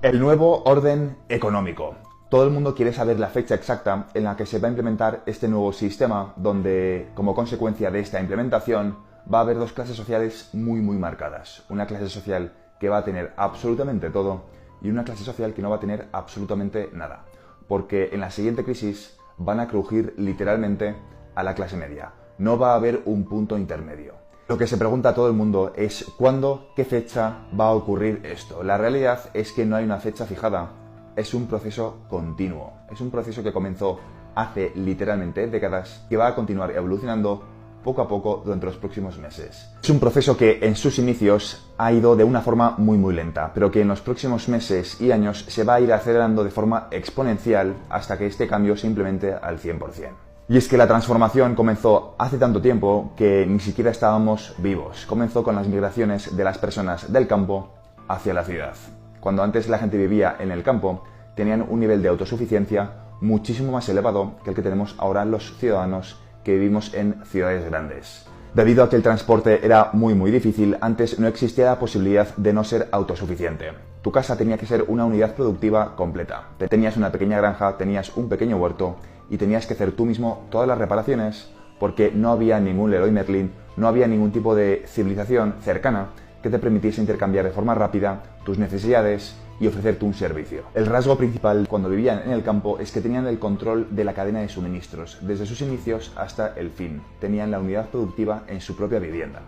El nuevo orden económico. Todo el mundo quiere saber la fecha exacta en la que se va a implementar este nuevo sistema, donde, como consecuencia de esta implementación, va a haber dos clases sociales muy marcadas. Una clase social que va a tener absolutamente todo y una clase social que no va a tener absolutamente nada. Porque en la siguiente crisis van a crujir literalmente a la clase media. No va a haber un punto intermedio. Lo que se pregunta a todo el mundo es ¿cuándo, qué fecha va a ocurrir esto? La realidad es que no hay una fecha fijada. Es un proceso continuo. Es un proceso que comenzó hace literalmente décadas, que va a continuar evolucionando poco a poco durante los próximos meses. Es un proceso que en sus inicios ha ido de una forma muy lenta, pero que en los próximos meses y años se va a ir acelerando de forma exponencial hasta que este cambio se implemente al 100%. Y es que la transformación comenzó hace tanto tiempo que ni siquiera estábamos vivos. Comenzó con las migraciones de las personas del campo hacia la ciudad. Cuando antes la gente vivía en el campo, tenían un nivel de autosuficiencia muchísimo más elevado que el que tenemos ahora los ciudadanos que vivimos en ciudades grandes. Debido a que el transporte era muy difícil, antes no existía la posibilidad de no ser autosuficiente. Tu casa tenía que ser una unidad productiva completa. Tenías una pequeña granja, tenías un pequeño huerto y tenías que hacer tú mismo todas las reparaciones porque no había ningún Leroy Merlin, no había ningún tipo de civilización cercana que te permitiese intercambiar de forma rápida tus necesidades y ofrecerte un servicio. El rasgo principal cuando vivían en el campo es que tenían el control de la cadena de suministros, desde sus inicios hasta el fin. Tenían la unidad productiva en su propia vivienda.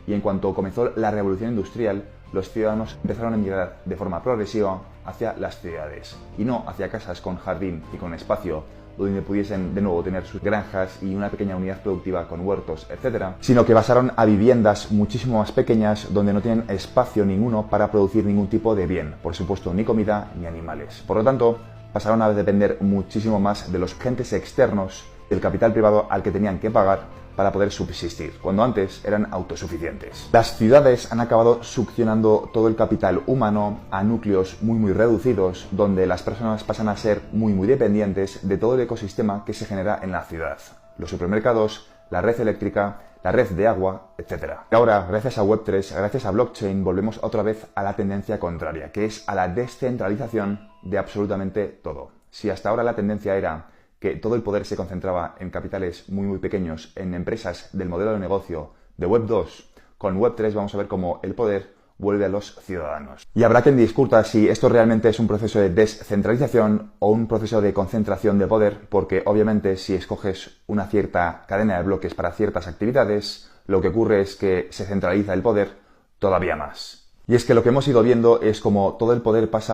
Y en cuanto comenzó la revolución industrial, los ciudadanos empezaron a migrar de forma progresiva hacia las ciudades, y no hacia casas con jardín y con espacio, donde pudiesen de nuevo tener sus granjas y una pequeña unidad productiva con huertos, etc., sino que pasaron a viviendas muchísimo más pequeñas donde no tienen espacio ninguno para producir ningún tipo de bien, por supuesto ni comida ni animales. Por lo tanto, pasaron a depender muchísimo más de los agentes externos, del capital privado al que tenían que pagar para poder subsistir, cuando antes eran autosuficientes. Las ciudades han acabado succionando todo el capital humano a núcleos muy reducidos, donde las personas pasan a ser muy dependientes de todo el ecosistema que se genera en la ciudad. Los supermercados, la red eléctrica, la red de agua, etc. Y ahora, gracias a Web3, gracias a blockchain, volvemos otra vez a la tendencia contraria, que es a la descentralización de absolutamente todo. Si hasta ahora la tendencia era que todo el poder se concentraba en capitales muy pequeños, en empresas del modelo de negocio de Web 2, con Web 3 vamos a ver cómo el poder vuelve a los ciudadanos. Y habrá quien discuta si esto realmente es un proceso de descentralización o un proceso de concentración de poder, porque obviamente si escoges una cierta cadena de bloques para ciertas actividades, lo que ocurre es que se centraliza el poder todavía más. Y es que lo que hemos ido viendo es como todo el poder pasa